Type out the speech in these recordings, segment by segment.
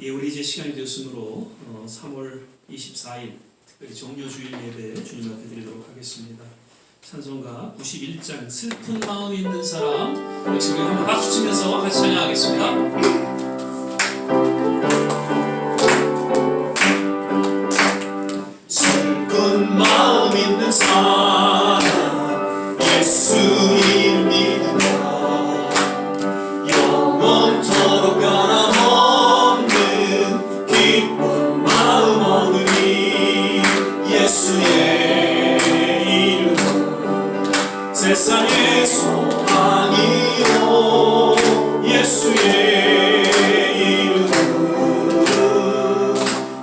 우리 이제 시간이 되었으므로 3월 24일 특별히 정료주일 예배 주님 앞에 드리도록 하겠습니다. 찬송가 91장 슬픈 마음이 있는 사람, 역시 우리 한번 박수 치면서 같이 찬양하겠습니다. 슬픈 마음 있는 사람, 예수 이름 믿으라. 영원토록 변함없는 기쁜 마음 얻으리. 예수의 이름 세상의 소망이요. 예수의 이름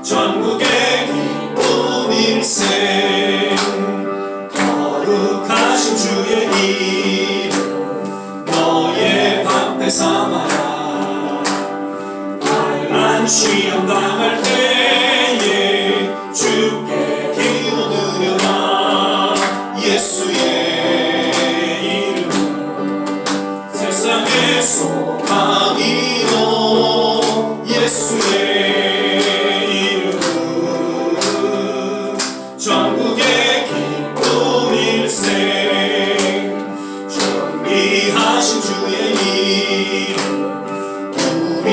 전국의 기쁨 일생. 거룩하신 주의 이름 너의 방패 삼아라. 환난 시험 당할 때에 주께 기도드려라. 예수의 이름 세상의 소망이요. 예수의 이름 전국의 기쁨 일생. 존귀하신 주의 이름 우리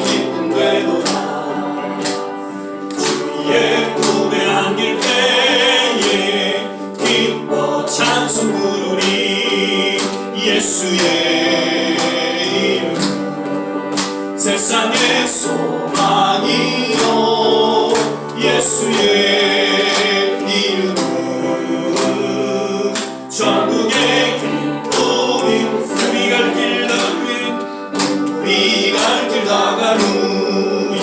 기쁨 되도다. 주의 품에 안길 때에 기뻐 찬송 부르리. 예수의 이름 세상의 소망이요. 예수의 이름 전국의 기쁨이. 우리 갈 길 나간 후에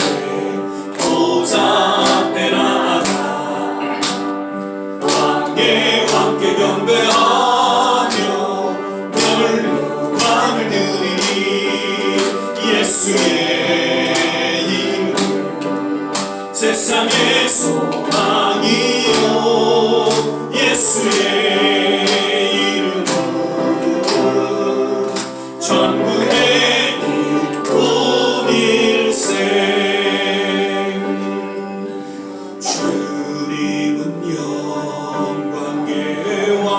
보좌 앞에 나아가 왕께 경배하며 영광을 드리리. 예수의 이름 세상의 소망이요. 예수의 이름 전국의 기쁨 일생. 주님은 영광의 왕.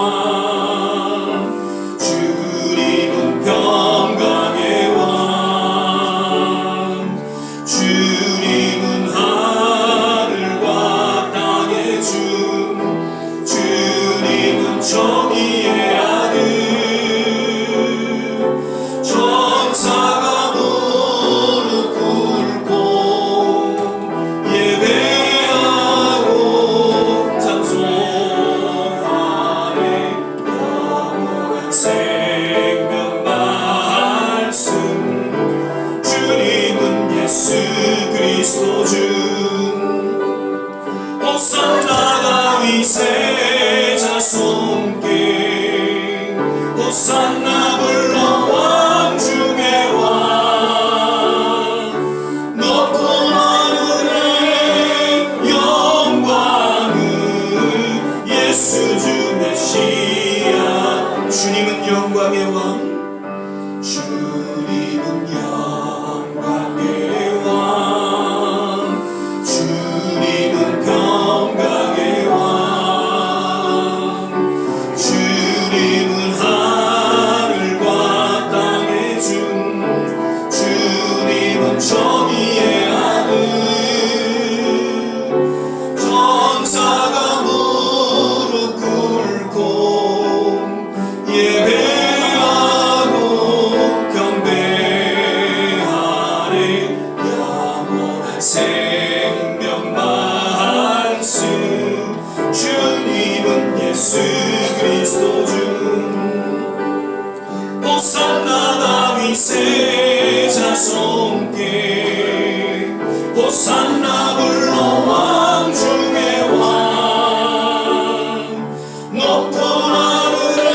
주님은 평강의 왕. 주님은 하늘과 땅의 주. 주님은 정의의 아들. 천사가 무릎 꿇고 예배하고 찬송하네. 영원한 생명 말씀. 주님은 예수 그리스도 주. 호산나 다윗의 자손께. 호산나 불러 왕 중의 왕. 높은 하늘의 영광은 예수 주 메시아. 주님은 영광의 왕. 주님은 영광의 왕. 주님은 평강의 왕. 주님은 하늘과 땅의 주. 주님은 정의의 아들. 천사가 무릎 꿇고 예배하고 경배하네. 영원한 생명 말씀. 주님은 예수 그리스도 주. 호산나 다윗의 자손께. 호산나 불러 왕 중의 왕. 높은 하늘의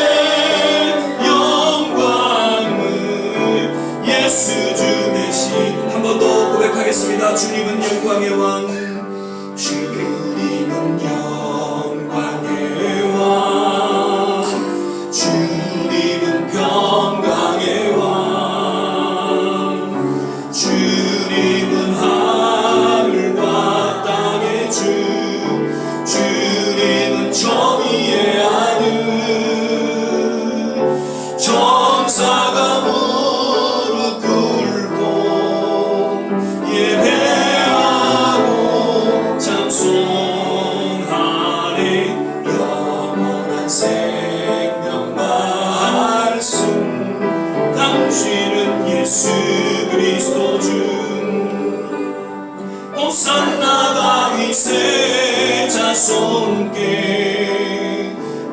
영광을 예수 주 메시. 한 번 더 고백하겠습니다. 주님은 영광의 왕. 주님은 영광의 왕. 주님은 평강의 왕. 주님은 되시는 예수 그리스도 주 호산나 다윗의 자손께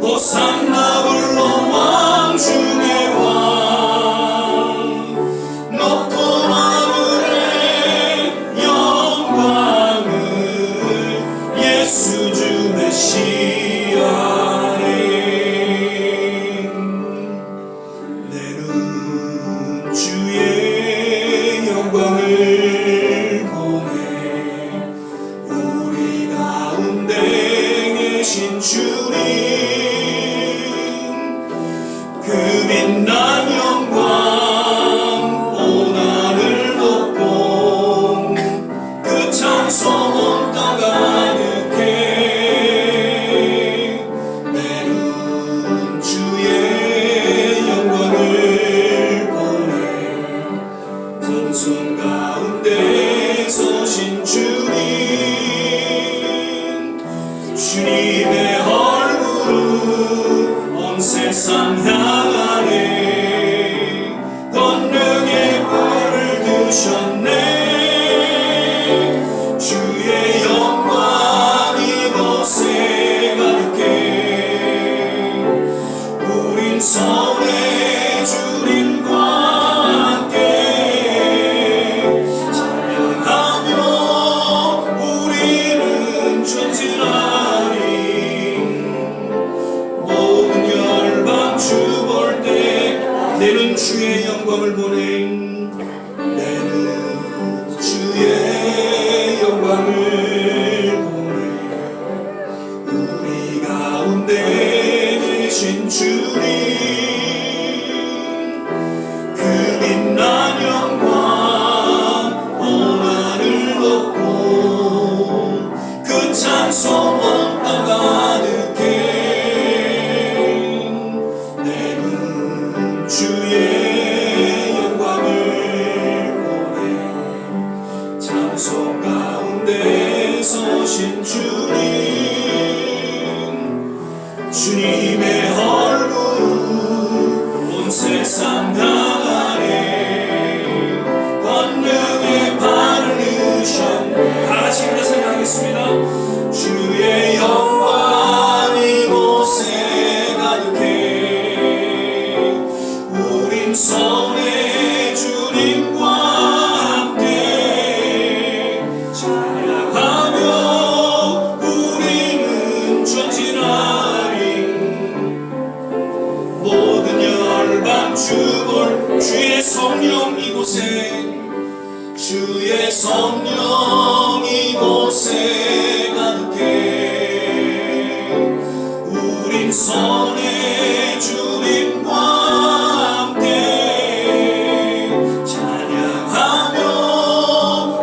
호산나 불러 왕 중의 왕 높은 하늘의 영광을 예수 주 메시아네 내는 주의 영광을 보내 우리 가운데 계신 주님 그 빛난 영광 오나를 높고 그 찬송 온 땅 가득해 내는 주의 영광을 보내 성전 가운데 서신 주님 주님의 얼굴은 온 세상 향하네 권능의 벌을 두셨네 주의 영광 이곳에 가득해 우린 손에 주님과 함께 찬양하며 우리는 전진하리 모든 열방 주 볼 때 내는 주의 영광을 보내 내는 주의 영광을 보내 우리 가운데 계신 주님 그 빛난 영광 온 하늘 높고 그 찬송 온 땅 가득해 내는 주의 영광을 보내 찬송 가운데 서신 주님 주님의 얼굴 온 세상 향하네 권능의 발을 넣으셨네 다같이 생각하겠습니다 주의 영광 이곳에 가득해 우린 손에 주님과 함께 찬양하며 우리는 전진하리 모든 열방 주볼 주의 성령 이곳에 주의 성령 이곳에 가득해 우린 손에 주님과 함께 찬양하며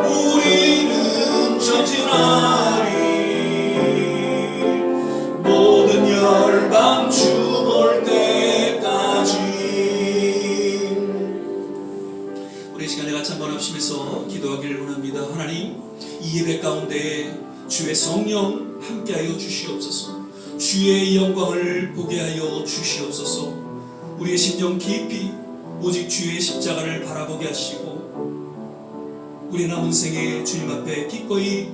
우리는 전진하리 모든 열방 주 볼 때까지 우리 시간에 같이 한번 합심해서 기도하기를 원합니다. 하나님 이 예배 가운데 주의 성령 함께하여 주시옵소서 주의 영광을 보게 하여 주시옵소서 우리의 심령 깊이 오직 주의 십자가를 바라보게 하시고 우리 남은 생에 주님 앞에 기꺼이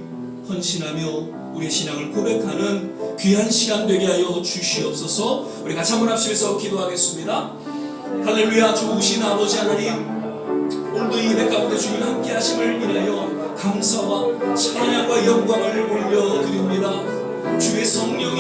헌신하며 우리의 신앙을 고백하는 귀한 시간 되게 하여 주시옵소서 우리 같이 한번 합심해서 기도하겠습니다. 할렐루야 좋으신 아버지 하나님 오늘도 이 예배 가운데 주님 함께 하심을 인하여 감사와 찬양과 영광을 올려드립니다. 주의 성령이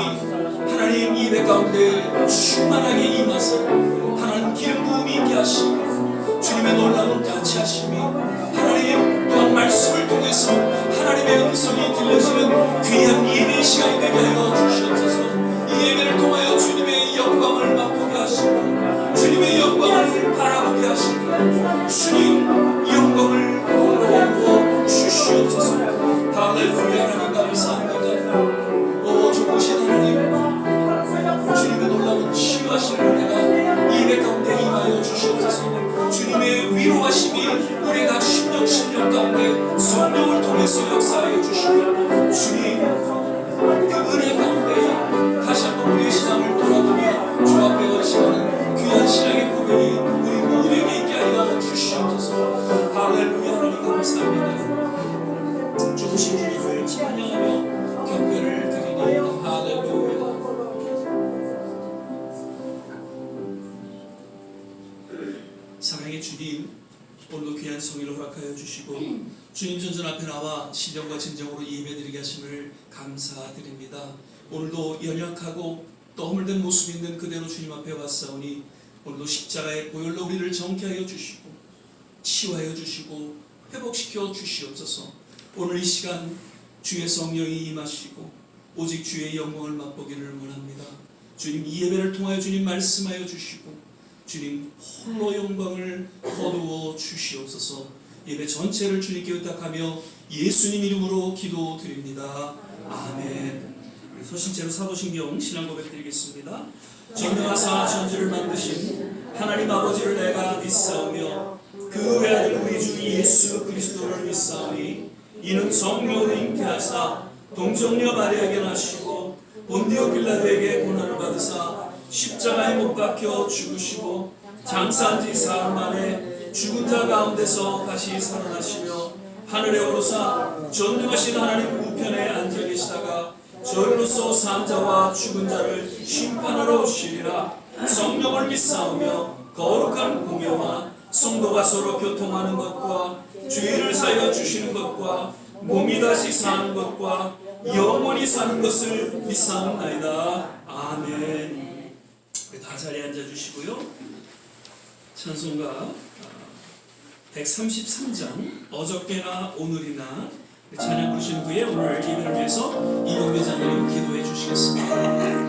하나님 이 예배 가운데 충만하게 임하사 하나님 기름 부음이 있게 하시고 주님의 놀라운 가치하심이 하나님 또한 말씀을 통해서 하나님의 음성이 들려지는 귀한 예배 시간이 되게 하여 주시옵소서. 이 예배를 통하여 주님의 영광을 맛보게 하시고 주님의 영광을 바라보게 하시고 주님 영광을 보여 주시옵소서. 할렐루야 하나님 감사합니다. 오 좋으신 하나님 주님의 놀라운 치유하신 은혜가 이 예배 가운데 임하여 주시옵소서. 주님의 위로하심이 우리 각 심령 가운데 성령을 통해서 역사하여 주시고 주님 그 은혜 가운데 다시 한번 우리의 신앙을 돌아보며 주 앞에 헌신하는 귀한 신앙의 고백이 우리 모두에게 있게 하여 오늘도 귀한 성의를 허락하여 주시고 주님 전전 앞에 나와 신령과 진정으로 예배드리게 하심을 감사드립니다. 오늘도 연약하고 또 허물된 모습 있는 그대로 주님 앞에 왔사오니 오늘도 십자가의 보혈로 우리를 정케하여 주시고 치유하여 주시고 회복시켜 주시옵소서. 오늘 이 시간 주의 성령이 임하시고 오직 주의 영광을 맛보기를 원합니다. 주님 이 예배를 통하여 주님 말씀하여 주시고 주님 홀로 영광을 거두어 주시옵소서. 예배 전체를 주님께 의탁하며 예수님 이름으로 기도드립니다. 아멘. 서신체로 사도신경 신앙 고백 드리겠습니다. 전능하사 천지를 만드신 하나님 아버지를 내가 믿사오며 그 외아들 우리 주 예수 그리스도를 믿사오니 이는 성령으로 잉태하사 동정녀 마리아에게 나시고 본디오 빌라도에게 고난을 받으사 십자가에 못 박혀 죽으시고 장사한 지 사흘 만에 죽은 자 가운데서 다시 살아나시며 하늘에 오르사 전능하신 하나님 우편에 앉아 계시다가 저희로서 산 자와 죽은 자를 심판하러 오시리라. 성령을 믿사오며 거룩한 공예와 성도가 서로 교통하는 것과 죄를 사여 주시는 것과 몸이 다시 사는 것과 영원히 사는 것을 믿사옵나이다. 아멘. 다 자리에 앉아주시고요. 찬송가 133장 어저께나 오늘이나 찬양 부르신 후에 오늘 예배를 위해서 이범배 장로님 기도해 주시겠습니다.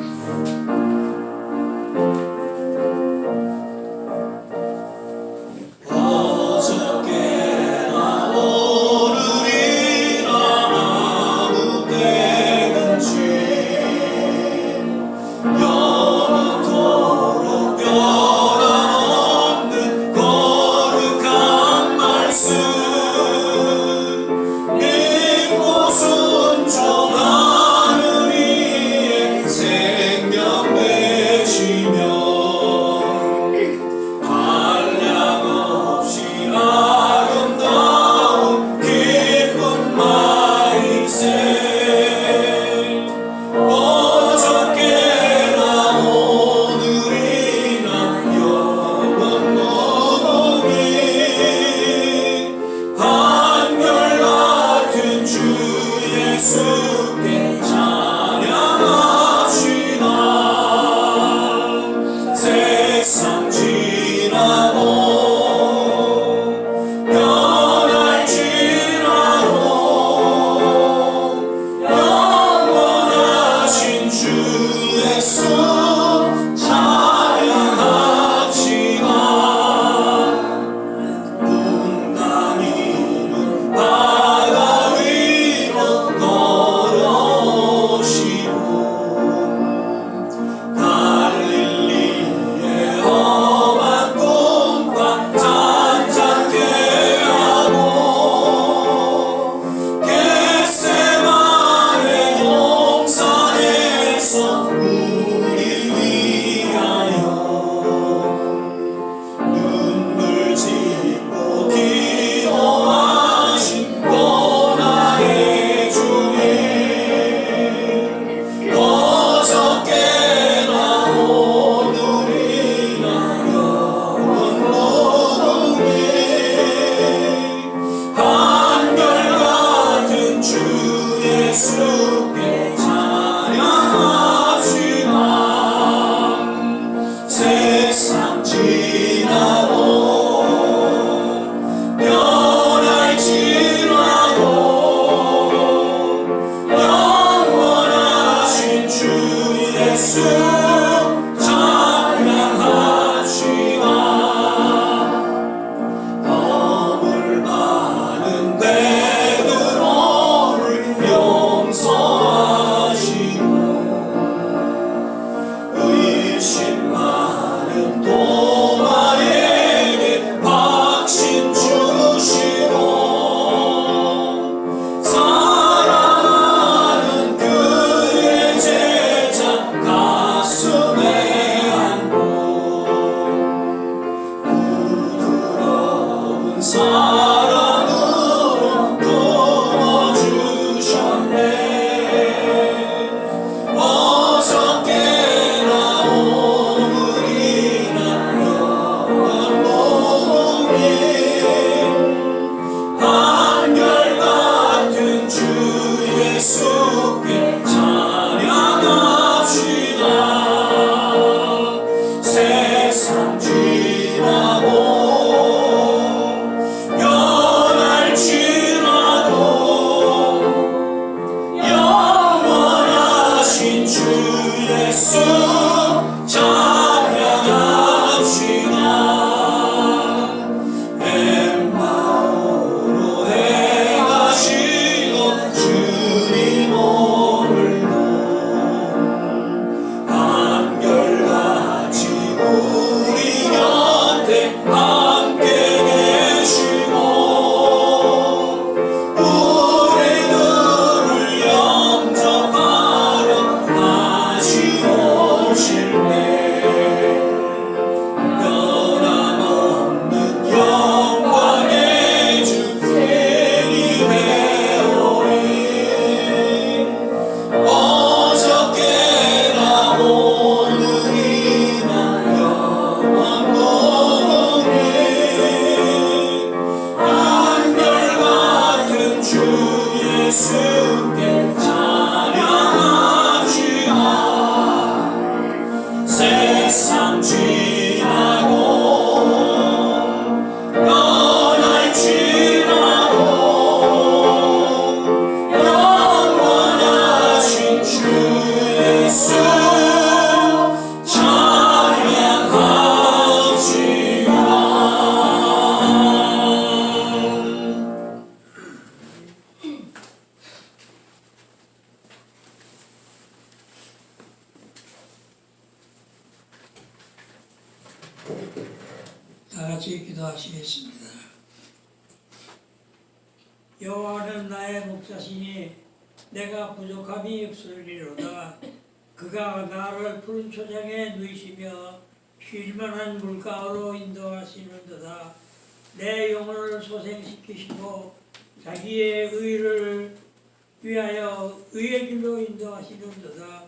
여호와는 나의 목자시니 내가 부족함이 없으리로다. 그가 나를 푸른 초장에 누이시며 쉴 만한 물가로 인도하시는도다. 내 영혼을 소생시키시고 자기의 의를 위하여 의의 길로 인도하시는도다.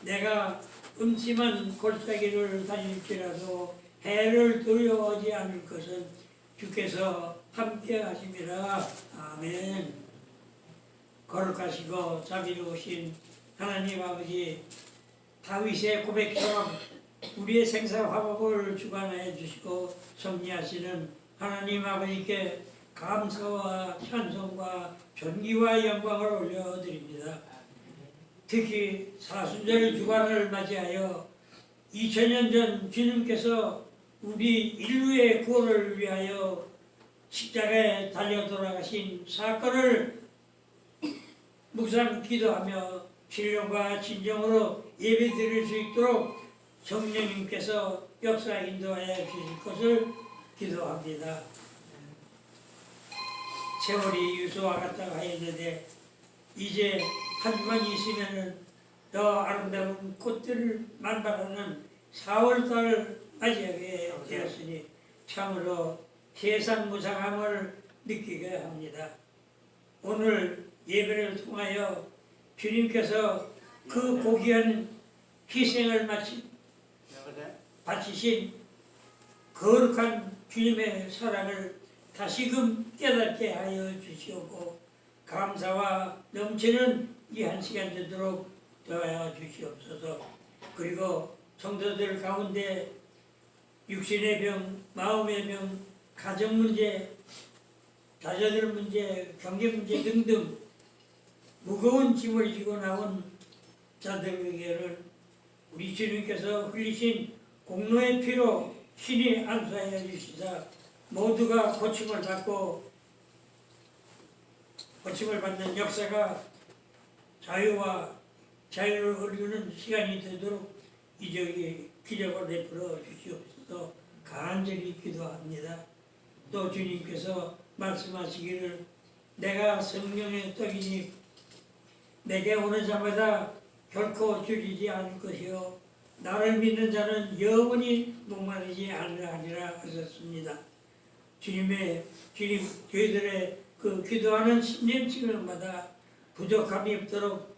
내가 음침한 골짜기를 다닐지라도 해를 두려워하지 않을 것은 주께서 함께 하심이라. 아멘. 거룩하시고 자비로우신 하나님 아버지, 다윗의 고백처럼 우리의 생사 화복을 주관하여 주시고 섭리하시는 하나님 아버지께 감사와 찬송과 존귀와 영광을 올려드립니다. 특히 사순절 주간을 맞이하여 2000년 전 주님께서 우리 인류의 구원을 위하여 십자가에 달려 돌아가신 사건을 묵상 기도하며 신령과 진정으로 예배드릴 수 있도록 성령님께서 역사 인도하여 주실 것을 기도합니다. 세월이 유수와 같다고 하였는데 이제 한 주만 있으면은 더 아름다운 꽃들을 만발하는 4월달을 맞이하게 되었으니 참으로 세상 무상함을 느끼게 합니다. 오늘 예배를 통하여 주님께서 그 고귀한 희생을 바치신 거룩한 주님의 사랑을 다시금 깨닫게 하여 주시옵고 감사와 넘치는 이 한 시간 되도록 도와여 주시옵소서. 그리고 성도들 가운데 육신의 병, 마음의 병, 가정 문제, 자녀들 문제, 경제 문제 등등 무거운 짐을 지고 나온 자들에게는 우리 주님께서 흘리신 공로의 피로 신이 안수하여 주시사 모두가 고침을 받는 역사가 자유를 얻는 시간이 되도록 이적이 기적을 베풀어 주시옵소서. 간절히 기도합니다. 또 주님께서 말씀하시기를 내가 성령의 떡이니 내게 오는 자마다 결코 줄이지 않을 것이요 나를 믿는 자는 영원히 목마르지 않으리라 하셨습니다. 주님 저희들의 그 기도하는 심령층마다 부족함이 없도록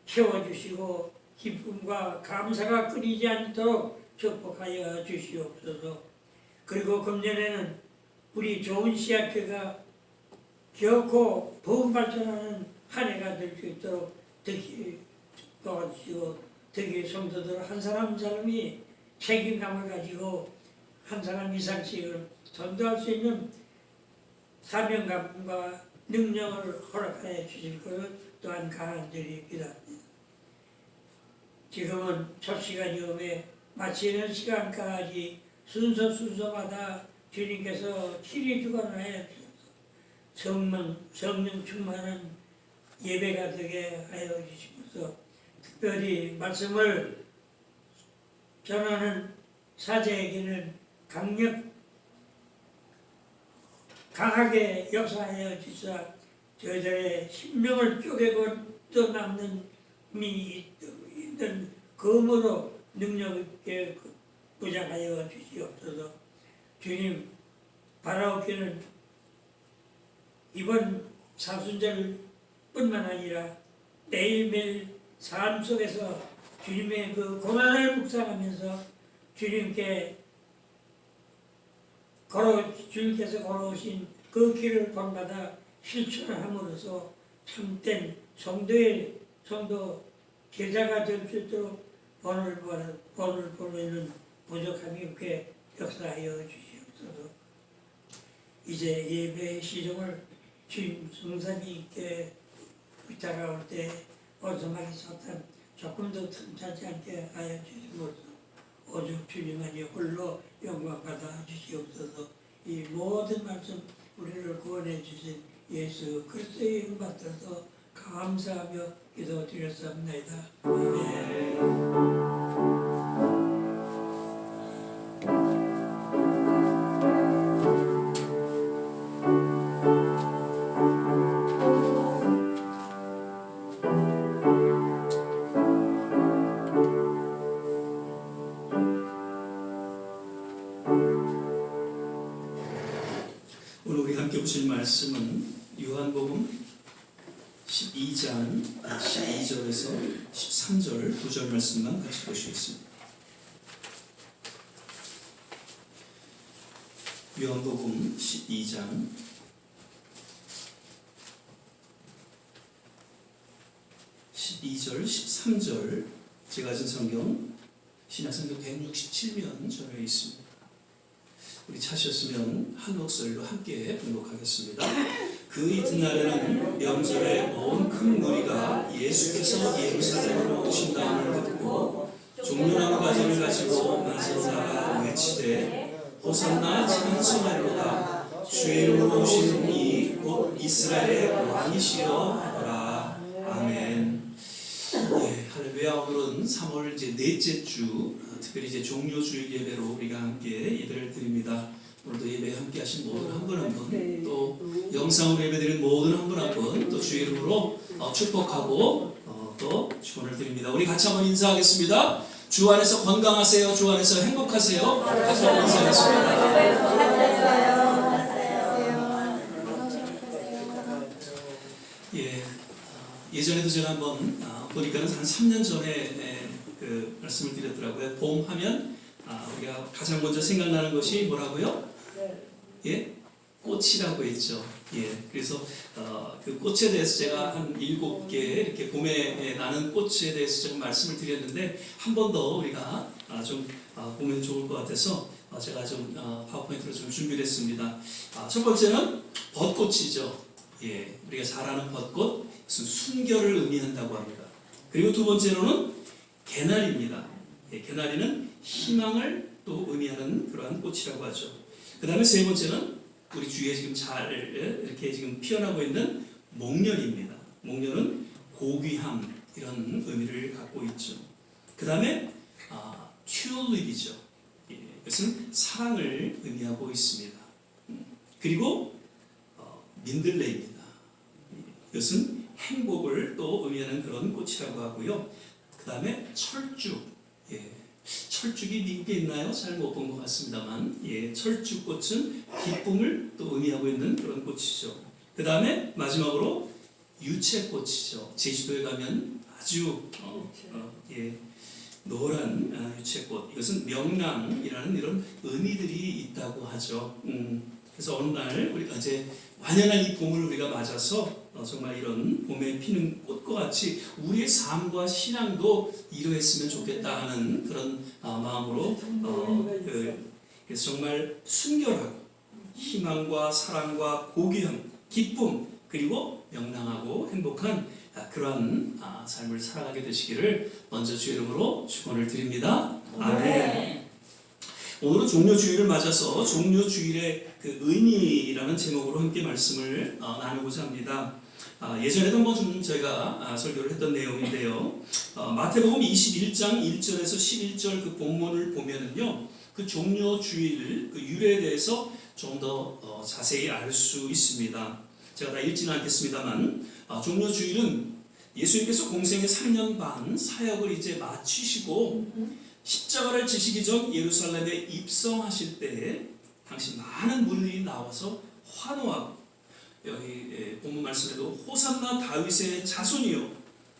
채워주시고 기쁨과 감사가 끊이지 않도록 축복하여 주시옵소서. 그리고 금년에는 우리 좋은 씨앗교가 결코 더욱 발전하는 한 해가 될 수 있도록 특히 도와주시고 특히 성도들 한 사람 한 사람이 책임감을 가지고 한 사람 이상씩을 전도할 수 있는 사명감과 능력을 허락하여 주실 것을 또한 간절히 기도합니다. 지금은 첫 시간이오매 마치는 시간까지 순서마다 주님께서 친히 주관하여 주셔서 성령 충만한 예배가 되게 하여 주시면서 특별히 말씀을 전하는 사제에게는 강하게 역사하여 주사 저희들의 심령을 쪼개고 또 남는 미 있는 검으로 능력 있게 부장하여 주시옵소서. 주님 바라옵기는 이번 사순절뿐만 아니라 매일매일 삶 속에서 주님의 그 고난을 묵상하면서 주님께서 걸어오신 그 길을 본받아 실천함으로써 참된 성도 제자가 될 수 있도록 본을 보내는 부족함이 없게 역사하여 주시옵소서. 이제 예배의 시종을 주님 성삼위께 부탁할 때 어tom하기 사탄 조금도 틈타지 않게 하여 주시옵소서. 오직 주님만이 홀로 영광 받아 주시옵소서. 이 모든 말씀 우리를 구원해 주신 예수 그리스도의 이름 받들어서 감사하며 기도드렸사옵나이다. 아멘. 오늘 우리 함께 보실 말씀은 요한복음 12장 12절에서 13절 2절 말씀만 같이 보시겠습니다. 요한복음 12장 12절 13절 제가 가진 성경 신약성경 167면 전에 있습니다. 우리 찾으셨으면 한 목소리로 함께 봉독하겠습니다. 그 이튿날에는 명절에 온 큰 무리가 예수께서 예루살렘으로 오신다음을 듣고 종려나무 가지를 가지고 만세로 나가 외치되 호산나 찬송하리로다 주의 이름으로 오시는 이 곧 이스라엘의 왕이시여 하더라. 아멘. 네, 할렐루야. 오늘은 3월 이제 넷째 주, 특별히 이제 종료주일 예배로 우리가 함께 예배를 드립니다. 오늘도 예배 함께 하신 모든 한 분 한 분, 또 영상으로 예배드린 모든 한 분 한 분, 또 주의 이름으로 축복하고 또 축원을 드립니다. 우리 같이 한번 인사하겠습니다. 주 안에서 건강하세요. 주 안에서 행복하세요. 같이 한번 인사하겠습니다. 예전에도 제가 한번 보니까는 한 3년 전에 그 말씀을 드렸더라고요. 봄 하면 우리가 가장 먼저 생각나는 것이 뭐라고요? 예? 꽃이라고 했죠. 예. 그래서 그 꽃에 대해서 제가 한 7개 이렇게 봄에 나는 꽃에 대해서 제가 말씀을 드렸는데 한 번 더 우리가 좀 보면 좋을 것 같아서 제가 좀 파워포인트로 좀 준비를 했습니다. 첫 번째는 벚꽃이죠. 예, 우리가 잘 아는 벚꽃, 순결을 의미한다고 합니다. 그리고 두 번째로는 개나리입니다. 예, 개나리는 희망을 또 의미하는 그러한 꽃이라고 하죠. 그 다음에 세 번째는 우리 주위에 지금 잘 이렇게 지금 피어나고 있는 목련입니다. 목련은 고귀함 이런 의미를 갖고 있죠. 그 다음에 튤립이죠. 예, 이것은 사랑을 의미하고 있습니다. 그리고 민들레입니다. 이것은 행복을 또 의미하는 그런 꽃이라고 하고요. 그 다음에 철쭉. 예, 철쭉이 미국에 있나요? 잘 못 본 것 같습니다만, 예, 철쭉꽃은 기쁨을 또 의미하고 있는 그런 꽃이죠. 그 다음에 마지막으로 유채꽃이죠. 제주도에 가면 아주 예, 노란 유채꽃. 이것은 명랑이라는 이런 의미들이 있다고 하죠. 그래서 어느 날 우리가 이제 완연한 이 봄을 우리가 맞아서 정말 이런 봄에 피는 꽃과 같이 우리의 삶과 신앙도 이루었으면 좋겠다 하는 그런 마음으로 그래서 정말 순결하고 희망과 사랑과 고귀함, 기쁨 그리고 명랑하고 행복한 그러한 삶을 살아가게 되시기를 먼저 주의 이름으로 축원을 드립니다. 아멘. 오늘은 종료주일을 맞아서 종료주일의 그 의미라는 제목으로 함께 말씀을 나누고자 합니다. 예전에도 한번 좀 저희가 설교를 했던 내용인데요. 마태복음 21장 1절에서 11절 그 본문을 보면은요, 그 종료주일 그 유래에 대해서 좀 더 자세히 알 수 있습니다. 제가 다 읽지는 않겠습니다만, 종료주일은 예수님께서 공생의 3년 반 사역을 이제 마치시고 십자가를 지시기 전 예루살렘에 입성하실 때에 당시 많은 무리들이 나와서 환호하고, 여기 본문 말씀에도 호산나 다윗의 자손이요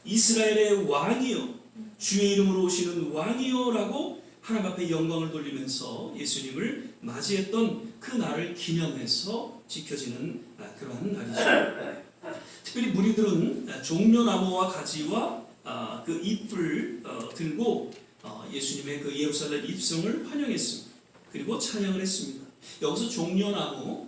이스라엘의 왕이요 주의 이름으로 오시는 왕이요 라고 하나님 앞에 영광을 돌리면서 예수님을 맞이했던 그 날을 기념해서 지켜지는 그러한 날이죠. 특별히 무리들은 종려나무와 가지와 그 잎을 들고 예수님의 그 예루살렘 입성을 환영했습니다. 그리고 찬양을 했습니다. 여기서 종려나무,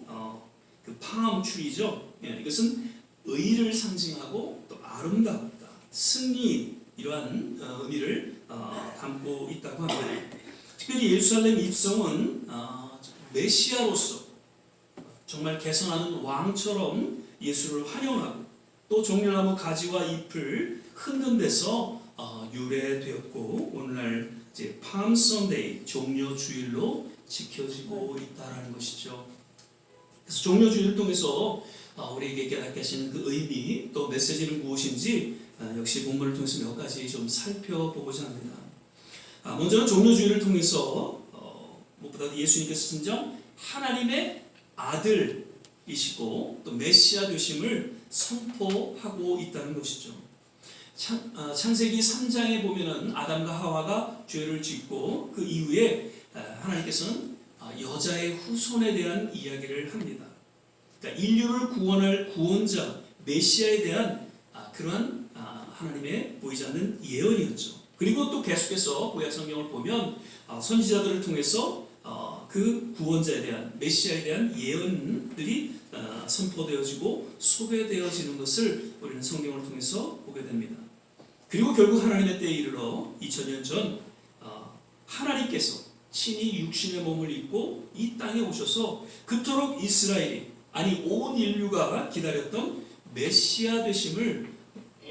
그 팜 트리죠. 예, 이것은 의를 상징하고 또 아름답다, 승리 이러한 의미를 담고 있다고 합니다. 특별히 예루살렘 입성은 메시아로서 정말 개선하는 왕처럼 예수를 환영하고 또 종려나무 가지와 잎을 흔든 데서 유래되었고 오늘날 이제 팜 선데이 종료주일로 지켜지고 있다라는 것이죠. 그래서 종료주일을 통해서 우리에게 깨닫게 하시는 그 의미 또 메시지는 무엇인지 역시 본문을 통해서 몇 가지 좀 살펴보고자 합니다. 먼저는 종료주일을 통해서 무엇보다 예수님께서 진정 하나님의 아들 이시고 또 메시아 되심을 선포하고 있다는 것이죠. 창세기 3장에 보면은 아담과 하와가 죄를 짓고 그 이후에 하나님께서는 여자의 후손에 대한 이야기를 합니다. 그러니까 인류를 구원할 구원자 메시아에 대한 그러한 하나님의 보이지 않는 예언이었죠. 그리고 또 계속해서 구약 성경을 보면 선지자들을 통해서 그 구원자에 대한 메시아에 대한 예언들이 선포되어지고 소개되어지는 것을 우리는 성경을 통해서 보게 됩니다. 그리고 결국 하나님의 때에 이르러 2000년 전 하나님께서 친히 육신의 몸을 입고 이 땅에 오셔서 그토록 이스라엘이 아니 온 인류가 기다렸던 메시아 되심을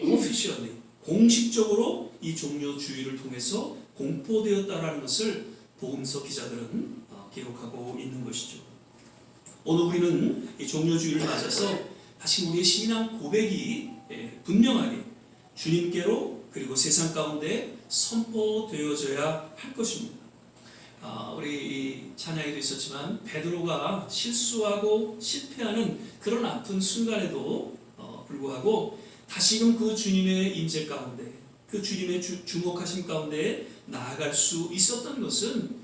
오피셜리 공식적으로 이 종려 주의를 통해서 공포되었다라는 것을 복음서 기자들은 기록하고 있는 것이죠. 오늘 우리는 이 종려 주의를 맞아서 다시 우리의 신앙 고백이 분명하게 주님께로 그리고 세상 가운데 선포되어져야 할 것입니다. 우리 찬양에도 있었지만 베드로가 실수하고 실패하는 그런 아픈 순간에도 불구하고 다시금 그 주님의 임재 가운데 그 주님의 주목하심 가운데 나아갈 수 있었던 것은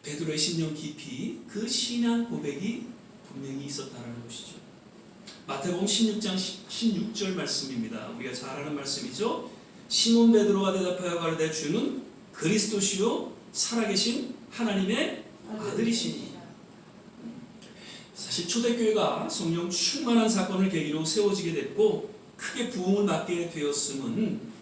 베드로의 심령 깊이 그 신앙 고백이 분명히 있었다는 것이죠. 마태복음 16장 16절 말씀입니다. 우리가 잘 아는 말씀이죠. 시몬 베드로가 대답하여 가로되 주는 그리스도시요 살아계신 하나님의 아들이시니. 사실 초대교회가 성령 충만한 사건을 계기로 세워지게 됐고 크게 부흥을 맞게 되었음은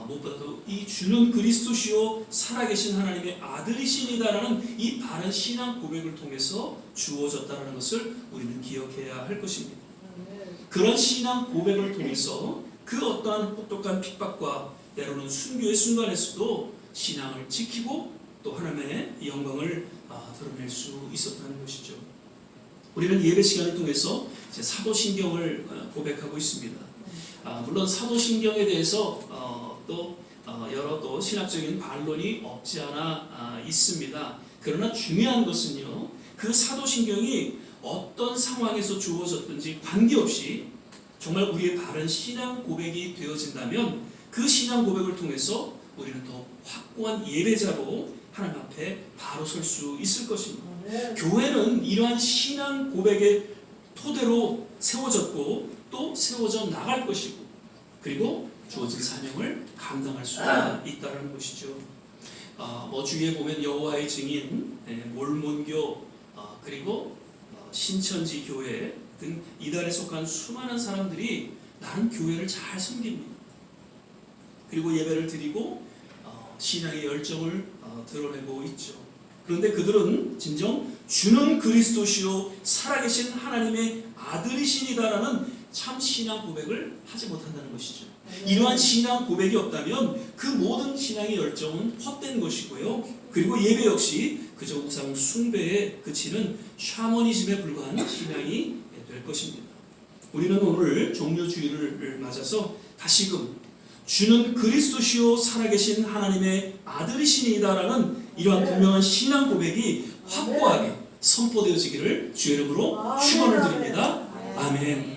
무엇보다도 이 주는 그리스도시요 살아계신 하나님의 아들이시니다라는 이 바른 신앙 고백을 통해서 주어졌다는 것을 우리는 기억해야 할 것입니다. 그런 신앙 고백을 통해서 그 어떠한 혹독한 핍박과 때로는 순교의 순간에서도 신앙을 지키고 또 하나님의 영광을 드러낼 수 있었다는 것이죠. 우리는 예배 시간을 통해서 사도신경을 고백하고 있습니다. 물론 사도신경에 대해서 또 여러 또 신학적인 반론이 없지 않아 있습니다. 그러나 중요한 것은요, 그 사도신경이 어떤 상황에서 주어졌든지 관계없이 정말 우리의 바른 신앙 고백이 되어진다면 그 신앙 고백을 통해서 우리는 더 확고한 예배자로 하나님 앞에 바로 설 수 있을 것입니다. 교회는 이러한 신앙 고백의 토대로 세워졌고 또 세워져 나갈 것이고 그리고 주어진 사명을 감당할 수가 있다는 것이죠. 주위에 보면 여호와의 증인, 몰몬교, 그리고 신천지 교회 등 이달에 속한 수많은 사람들이 나는 교회를 잘 섬깁니다. 그리고 예배를 드리고 신앙의 열정을 드러내고 있죠. 그런데 그들은 진정 주는 그리스도시요 살아계신 하나님의 아들이시니다라는 참 신앙 고백을 하지 못한다는 것이죠. 이러한 신앙 고백이 없다면 그 모든 신앙의 열정은 헛된 것이고요. 그리고 예배 역시 그저 우상 숭배에 그치는 샤머니즘에 불과한 신앙이 될 것입니다. 우리는 오늘 종료주의를 맞아서 다시금 주는 그리스도시요 살아계신 하나님의 아들이시니다라는 이러한 분명한 신앙 고백이 확고하게 선포되어지기를 주의 이름으로 축원을 드립니다. 아멘.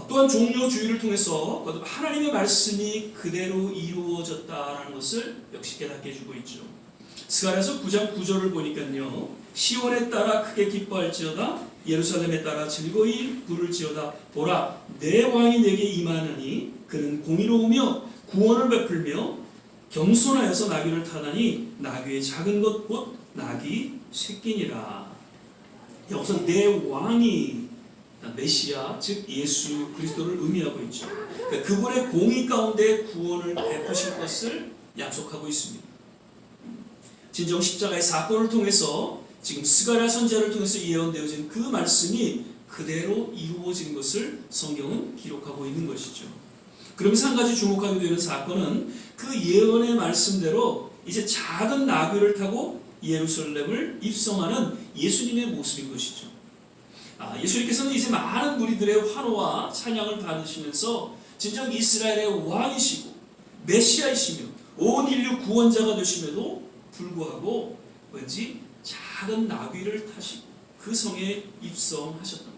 또한 종료주의를 통해서 하나님의 말씀이 그대로 이루어졌다라는 것을 역시 깨닫게 해주고 있죠. 스가랴서 9장 9절을 보니까요, 시온에 따라 크게 기뻐할지어다 예루살렘에 따라 즐거이 부를지어다 보라 내 왕이 내게 임하나니 그는 공의로우며 구원을 베풀며 겸손하여서 나귀를 타다니 나귀의 작은 것 곧 나귀 새끼니라. 여기서 내 왕이 메시아 즉 예수 그리스도를 의미하고 있죠. 그러니까 그분의 공의 가운데 구원을 베푸실 것을 약속하고 있습니다. 진정 십자가의 사건을 통해서 지금 스가랴 선지자를 통해서 예언되어진 그 말씀이 그대로 이루어진 것을 성경은 기록하고 있는 것이죠. 그러면서 한 가지 주목하게 되는 사건은 그 예언의 말씀대로 이제 작은 나귀를 타고 예루살렘을 입성하는 예수님의 모습인 것이죠. 예수님께서는 이제 많은 무리들의 환호와 찬양을 받으시면서 진정 이스라엘의 왕이시고 메시아이시며 온 인류 구원자가 되심에도 불구하고 왠지 작은 나귀를 타시고 그 성에 입성하셨던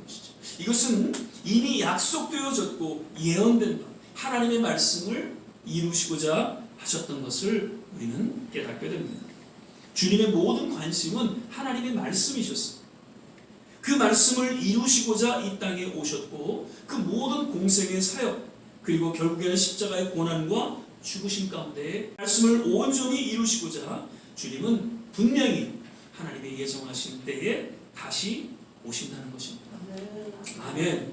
이것은 이미 약속되어졌고 예언된 것, 하나님의 말씀을 이루시고자 하셨던 것을 우리는 깨닫게 됩니다. 주님의 모든 관심은 하나님의 말씀이셨습니다. 그 말씀을 이루시고자 이 땅에 오셨고 그 모든 공생의 사역 그리고 결국에는 십자가의 고난과 죽으심 가운데 말씀을 온전히 이루시고자 주님은 분명히 하나님의 예정하신 때에 다시 오신다는 것입니다. 아멘.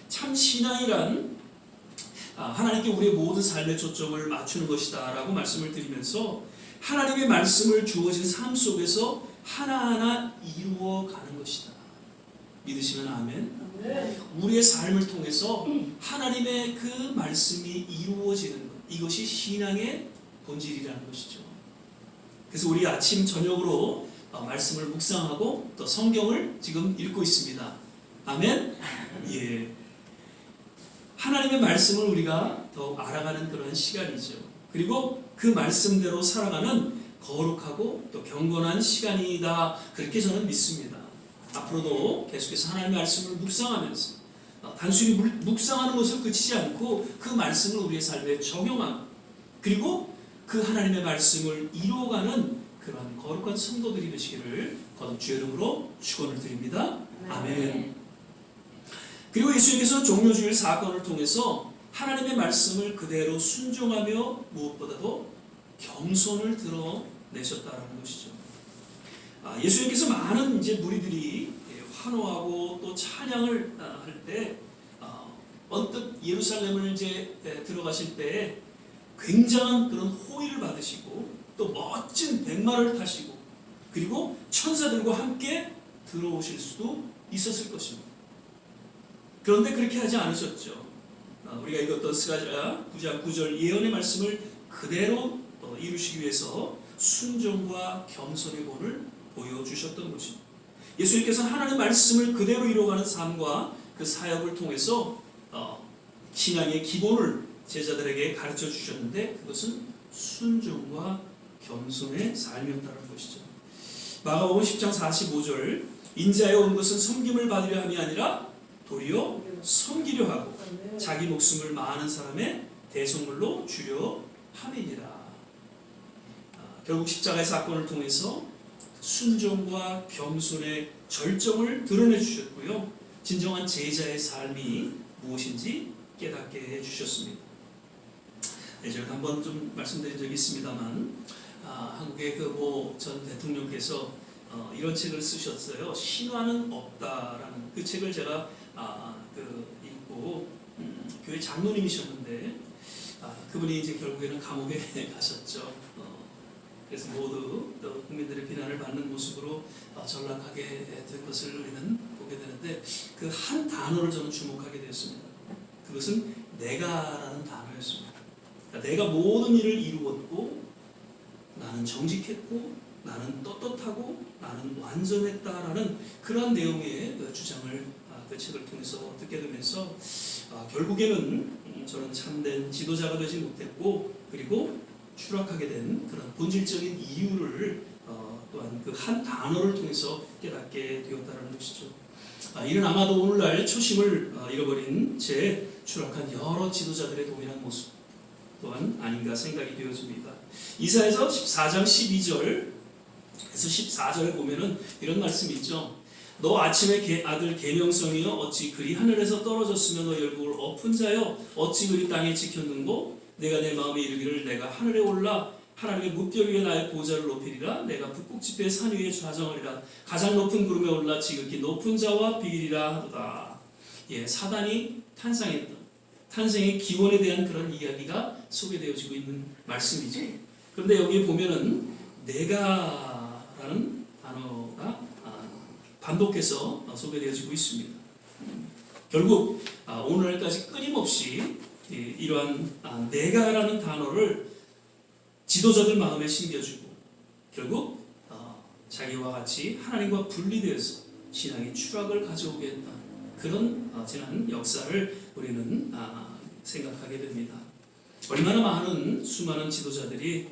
참 신앙이란 하나님께 우리의 모든 삶의 초점을 맞추는 것이다 라고 말씀을 드리면서 하나님의 말씀을 주어진 삶 속에서 하나하나 이루어가는 것이다. 믿으시면 아멘. 우리의 삶을 통해서 하나님의 그 말씀이 이루어지는 것, 이것이 신앙의 본질이라는 것이죠. 그래서 우리 아침 저녁으로 말씀을 묵상하고 또 성경을 지금 읽고 있습니다. 아멘. 예. 하나님의 말씀을 우리가 더욱 알아가는 그런 시간이죠. 그리고 그 말씀대로 살아가는 거룩하고 또 경건한 시간이다. 그렇게 저는 믿습니다. 앞으로도 계속해서 하나님의 말씀을 묵상하면서 단순히 묵상하는 것을 그치지 않고 그 말씀을 우리의 삶에 적용하고 그리고 그 하나님의 말씀을 이루어가는 그런 거룩한 성도들이 되시기를 거듭 주의 이름으로 축원을 드립니다. 아멘. 그리고 예수님께서 종려주일 사건을 통해서 하나님의 말씀을 그대로 순종하며 무엇보다도 겸손을 드러내셨다라는 것이죠. 예수님께서 많은 이제 무리들이 환호하고 또 찬양을 할 때 언뜻 예루살렘을 이제 들어가실 때 굉장한 그런 호의를 받으시고 또 멋진 백마를 타시고 그리고 천사들과 함께 들어오실 수도 있었을 것입니다. 그런데 그렇게 하지 않으셨죠. 우리가 읽었던 스가랴 9장 9절 예언의 말씀을 그대로 이루시기 위해서 순종과 겸손의 본을 보여주셨던 것입니다. 예수님께서 하나님의 말씀을 그대로 이루어가는 삶과 그 사역을 통해서 신앙의 기본을 제자들에게 가르쳐 주셨는데 그것은 순종과 겸손의 삶이었다는 것이죠. 마가복음 10장 45절 인자에 온 것은 섬김을 받으려 함이 아니라 도리어 섬기려 하고 자기 목숨을 많은 사람의 대속물로 주려 함이니라. 결국 십자가의 사건을 통해서 순종과 겸손의 절정을 드러내 주셨고요. 진정한 제자의 삶이 무엇인지 깨닫게 해 주셨습니다. 제가 한번 좀 말씀드린 적이 있습니다만 한국의 그 전 대통령께서 이런 책을 쓰셨어요. 신화는 없다라는 그 책을 제가 읽고 교회 장로님이셨는데 그분이 이제 결국에는 감옥에 가셨죠. 그래서 모두 또 국민들의 비난을 받는 모습으로 전락하게 된 것을 우리는 보게 되는데 그 한 단어를 저는 주목하게 되었습니다. 그것은 내가라는 단어였습니다. 그러니까 내가 모든 일을 이루었고 나는 정직했고 나는 떳떳하고 나는 완전했다라는 그러한 내용의 주장을 그 책을 통해서 듣게 되면서 결국에는 저는 참된 지도자가 되지 못했고 그리고 추락하게 된 그런 본질적인 이유를 또한 그 한 단어를 통해서 깨닫게 되었다는 것이죠. 이는 아마도 오늘날 초심을 잃어버린 채 추락한 여러 지도자들의 동일한 모습 또한 아닌가 생각이 되어집니다. 이사야서 14장 12절에서 14절에 보면은 이런 말씀이 있죠. 너 아침의 아들 계명성이여 어찌 그리 하늘에서 떨어졌으며 너 열국을 엎은 자여 어찌 그리 땅에 지켰는고 내가 내 마음에 이르기를 내가 하늘에 올라 하나님의 무별 위에 나의 보좌를 높이리라 내가 북극지폐의 산 위에 좌정하리라 가장 높은 구름에 올라 지극히 높은 자와 비리라 하도다. 사단이 탄생했던 탄생의 기원에 대한 그런 이야기가 소개되어지고 있는 말씀이죠. 그런데 여기 보면은 내가라는 단어가 반복해서 소개되어지고 있습니다. 결국 오늘날까지 끊임없이 이러한 내가라는 단어를 지도자들 마음에 심겨주고 결국 자기와 같이 하나님과 분리되어서 신앙의 추락을 가져오게 했던 그런 지난 역사를 우리는 생각하게 됩니다. 얼마나 많은 수많은 지도자들이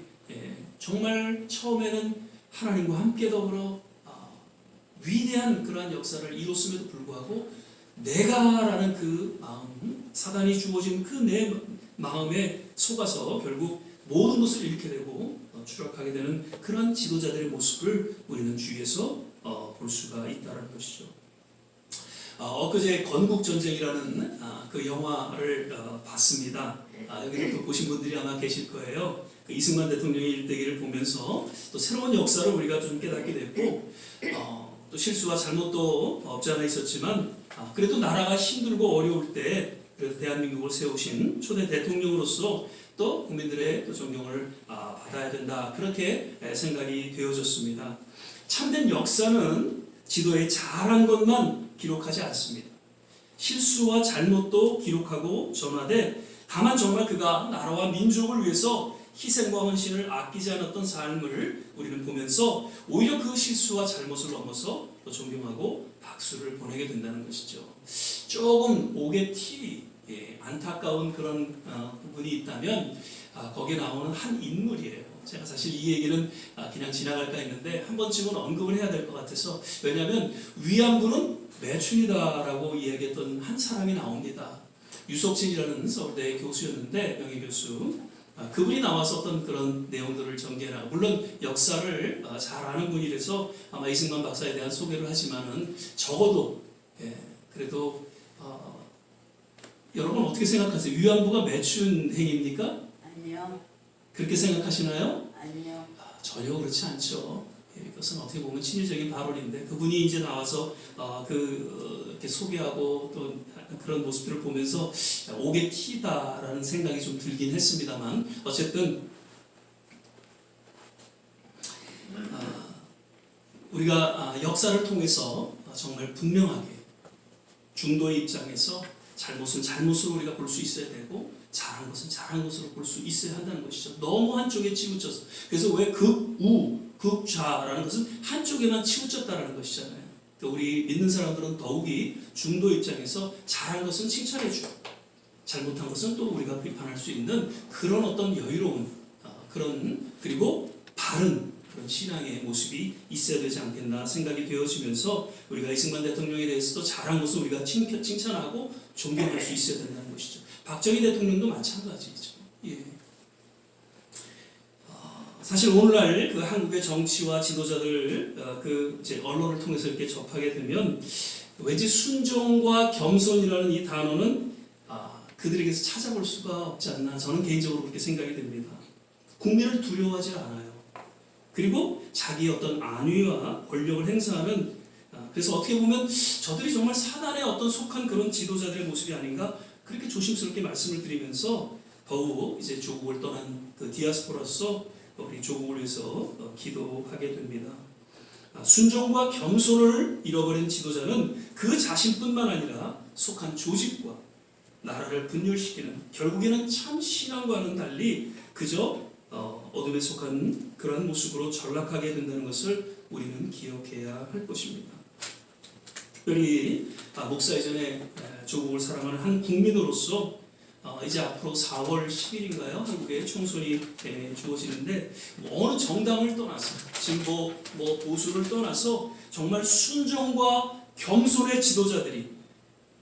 정말 처음에는 하나님과 함께 더불어 위대한 그러한 역사를 이뤘음에도 불구하고 내가라는 그 마음, 사단이 주어진 그 내 마음에 속아서 결국 모든 것을 잃게 되고 추락하게 되는 그런 지도자들의 모습을 우리는 주위에서 볼 수가 있다는 것이죠. 엊그제 건국전쟁이라는 그 영화를 봤습니다. 여기도 또 보신 분들이 아마 계실 거예요. 그 이승만 대통령의 일대기를 보면서 또 새로운 역사를 우리가 좀 깨닫게 됐고 또 실수와 잘못도 없지 않아 있었지만 그래도 나라가 힘들고 어려울 때 그래서 대한민국을 세우신 초대 대통령으로서 또 국민들의 또 존경을 받아야 된다, 그렇게 생각이 되어졌습니다. 참된 역사는 지도에 잘한 것만 기록하지 않습니다. 실수와 잘못도 기록하고 전하되 다만 정말 그가 나라와 민족을 위해서 희생과 헌신을 아끼지 않았던 삶을 우리는 보면서 오히려 그 실수와 잘못을 넘어서 또 존경하고 박수를 보내게 된다는 것이죠. 조금 오게티 안타까운 그런 부분이 있다면 거기에 나오는 한 인물이에요. 제가 사실 이 얘기는 그냥 지나갈까 했는데 한 번쯤은 언급을 해야 될 것 같아서, 왜냐하면 위안부는 매춘이다라고 이야기했던 한 사람이 나옵니다. 유석진이라는 서울대 교수였는데, 명예교수, 그분이 나와서 어떤 그런 내용들을 전개하고, 물론 역사를 잘 아는 분이라서 아마 이승만 박사에 대한 소개를 하지만은 적어도 그래도 여러분 어떻게 생각하세요? 위안부가 매춘 행위입니까? 아니요. 그렇게 생각하시나요? 아니요. 전혀 그렇지 않죠. 이것은 어떻게 보면 친일적인 발언인데, 그분이 이제 나와서 이렇게 소개하고 또 그런 모습들을 보면서 오게티다라는 생각이 좀 들긴 했습니다만, 어쨌든 우리가 역사를 통해서 정말 분명하게 중도의 입장에서 잘못은 잘못으로 우리가 볼 수 있어야 되고 잘한 것은 잘한 것으로 볼 수 있어야 한다는 것이죠. 너무 한쪽에 치우쳐서, 그래서 왜 극우, 극좌라는 것은 한쪽에만 치우쳤다라는 것이잖아요. 우리 믿는 사람들은 더욱이 중도 입장에서 잘한 것은 칭찬해주고 잘못한 것은 또 우리가 비판할 수 있는 그런 어떤 여유로운 그리고 바른 그런 신앙의 모습이 있어야 되지 않겠나 생각이 되어지면서, 우리가 이승만 대통령에 대해서도 잘한 것은 우리가 칭찬하고 존경할 수 있어야 된다는 것이죠. 박정희 대통령도 마찬가지죠. 사실 오늘날 그 한국의 정치와 지도자들 이제 언론을 통해서 이렇게 접하게 되면 왠지 순종과 겸손이라는 이 단어는 그들에게서 찾아볼 수가 없지 않나, 저는 개인적으로 그렇게 생각이 됩니다. 국민을 두려워하지 않아요. 그리고 자기의 어떤 안위와 권력을 행사하는, 그래서 어떻게 보면 저들이 정말 사단에 어떤 속한 그런 지도자들의 모습이 아닌가, 그렇게 조심스럽게 말씀을 드리면서 더욱 이제 조국을 떠난 그 디아스포라로서 우리 조국을 위해서 기도하게 됩니다. 순종과 겸손을 잃어버린 지도자는 그 자신뿐만 아니라 속한 조직과 나라를 분열시키는, 결국에는 참 신앙과는 달리 그저 어둠에 속한 그러한 모습으로 전락하게 된다는 것을 우리는 기억해야 할 것입니다. 특별히 목사 이전에 조국을 사랑하는 한 국민으로서 이제 앞으로 4월 10일인가요? 한국에 총선이 주어지는데, 어느 정당을 떠나서 진보, 보수를 떠나서 정말 순종과 겸손의 지도자들이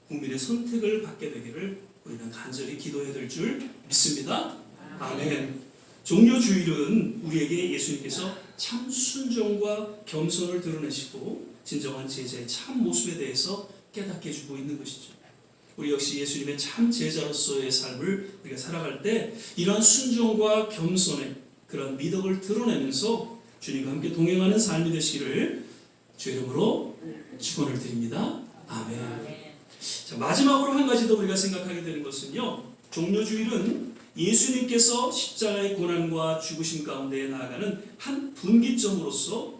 국민의 선택을 받게 되기를 우리는 간절히 기도해야 될 줄 믿습니다. 아멘. 종료주일은 우리에게 예수님께서 참 순종과 겸손을 드러내시고 진정한 제자의 참 모습에 대해서 깨닫게 해주고 있는 것이죠. 우리 역시 예수님의 참 제자로서의 삶을 우리가 살아갈 때 이러한 순종과 겸손의 그런 미덕을 드러내면서 주님과 함께 동행하는 삶이 되시기를 주의 이름으로 축원을 드립니다. 아멘. 자, 마지막으로 한 가지 더 우리가 생각하게 되는 것은요, 종료주일은 예수님께서 십자가의 고난과 죽으심 가운데 나아가는 한 분기점으로서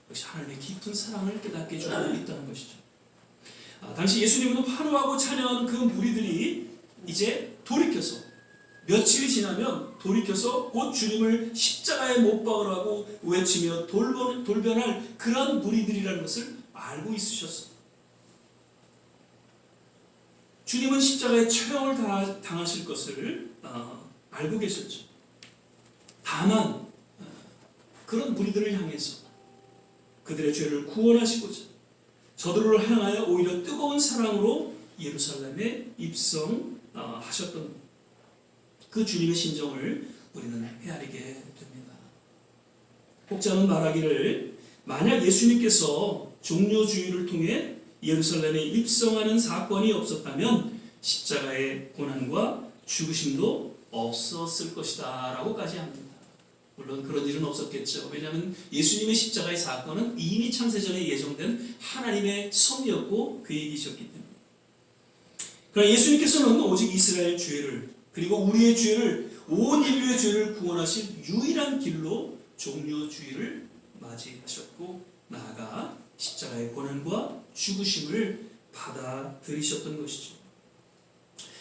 역시 하나님의 깊은 사랑을 깨닫게 해주고 있다는 것이죠. 당시 예수님을 환호하고 찬양하는 그 무리들이 이제 돌이켜서, 며칠이 지나면 돌이켜서 곧 주님을 십자가에 못 박으라고 외치며 돌변할 그런 무리들이라는 것을 알고 있으셨습니다. 주님은 십자가에 처형을 당하실 것을 알고 계셨죠. 다만 그런 무리들을 향해서 그들의 죄를 구원하시고자 저들을 향하여 오히려 뜨거운 사랑으로 예루살렘에 입성하셨던 그 주님의 심정을 우리는 헤아리게 됩니다. 혹자는 말하기를 만약 예수님께서 종료주의를 통해 예루살렘에 입성하는 사건이 없었다면 십자가의 고난과 죽으심도 없었을 것이다 라고까지 합니다. 물론 그런 일은 없었겠죠. 왜냐하면 예수님의 십자가의 사건은 이미 창세전에 예정된 하나님의 섭리였고 계획이셨기 때문에. 그러나 예수님께서는 오직 이스라엘 죄를 그리고 우리의 죄를 온 인류의 죄를 구원하실 유일한 길로 종료주의를 맞이하셨고 나아가 십자가의 고난과 죽으심을 받아들이셨던 것이죠.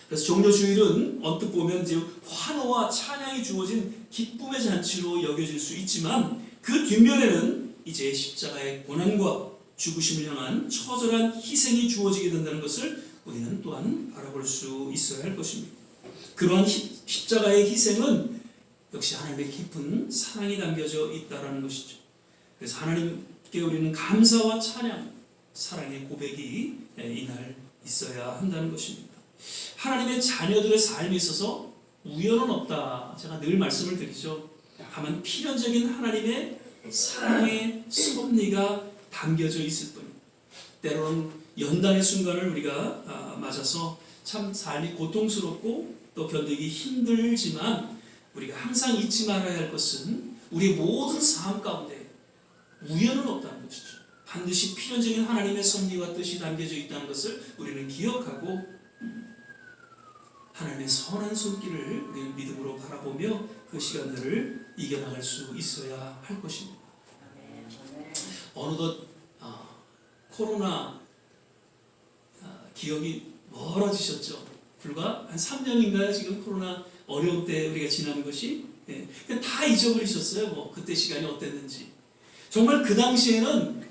그래서 종료주일은 언뜻 보면 이제 환호와 찬양이 주어진 기쁨의 잔치로 여겨질 수 있지만 그 뒷면에는 이제 십자가의 고난과 죽으심을 향한 처절한 희생이 주어지게 된다는 것을 우리는 또한 바라볼 수 있어야 할 것입니다. 그러한 십자가의 희생은 역시 하나님의 깊은 사랑이 담겨져 있다는 것이죠. 그래서 하나님께 우리는 감사와 찬양, 사랑의 고백이 이날 있어야 한다는 것입니다. 하나님의 자녀들의 삶에 있어서 우연은 없다. 제가 늘 말씀을 드리죠. 다만 필연적인 하나님의 사랑의 섭리가 담겨져 있을 뿐입니다. 때로는 연단의 순간을 우리가 맞아서 참 삶이 고통스럽고 또 견디기 힘들지만 우리가 항상 잊지 말아야 할 것은 우리의 모든 삶 가운데 우연은 없다는 것이죠. 반드시 필연적인 하나님의 섭리와 뜻이 담겨져 있다는 것을 우리는 기억하고 하나님의 선한 손길을 우리는 믿음으로 바라보며 그 시간들을 이겨나갈 수 있어야 할 것입니다. 어느덧 코로나 기억이 멀어지셨죠. 불과 한 3년인가요? 지금 코로나 어려운 때 우리가 지난 것이 다 잊어버리셨어요. 뭐 그때 시간이 어땠는지. 정말 그 당시에는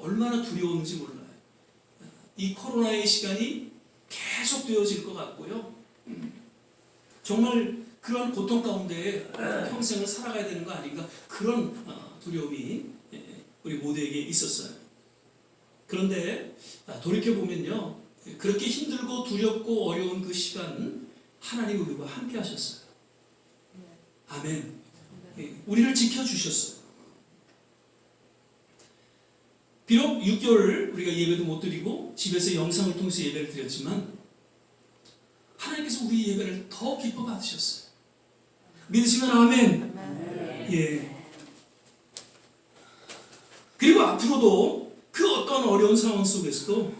얼마나 두려웠는지 몰라요. 이 코로나의 시간이 계속 되어질 것 같고요. 정말 그런 고통 가운데 평생을 살아가야 되는 거 아닌가 그런 두려움이 우리 모두에게 있었어요. 그런데 돌이켜보면요. 그렇게 힘들고 두렵고 어려운 그 시간 하나님이 우리와 함께 하셨어요. 아멘. 우리를 지켜주셨어요. 비록 6개월 우리가 예배도 못 드리고 집에서 영상을 통해서 예배를 드렸지만 하나님께서 우리 예배를 더 기뻐 받으셨어요. 믿으시면 아멘. 예. 그리고 앞으로도 그 어떤 어려운 상황 속에서도